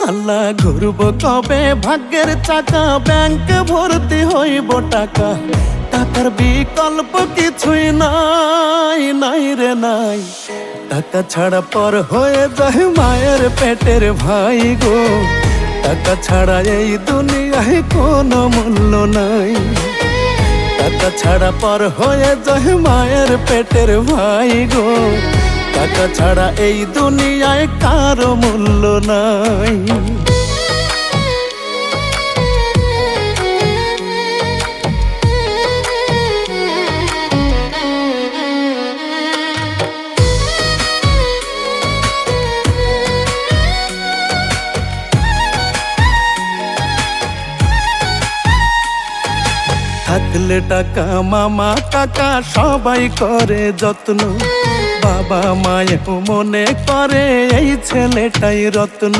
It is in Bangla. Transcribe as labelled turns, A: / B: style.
A: আল্লাহ ঘুরব কবে ভাগ্যের চাকা, ব্যাংক ভর্তি হইব টাকা, টাকার বিকল্প কিছুই নাই, নাই রে নাই। টাকা ছাড়া পর হয়ে যায় মায়ের পেটের ভাই গো, টাকা ছাড়া এই দুনিয়ায় কোনো মূল্য নাই। টাকা ছাড়া পর হয়ে যায় মায়ের পেটের ভাই গো, টাকা ছাড়া এই দুনিয়ায় কারো মূল্য নাই। থাকলে টাকা মামা কাকা সবাই করে যত্ন, বাবা মায়েও মনে করে এই ছেলেটাই রত্ন।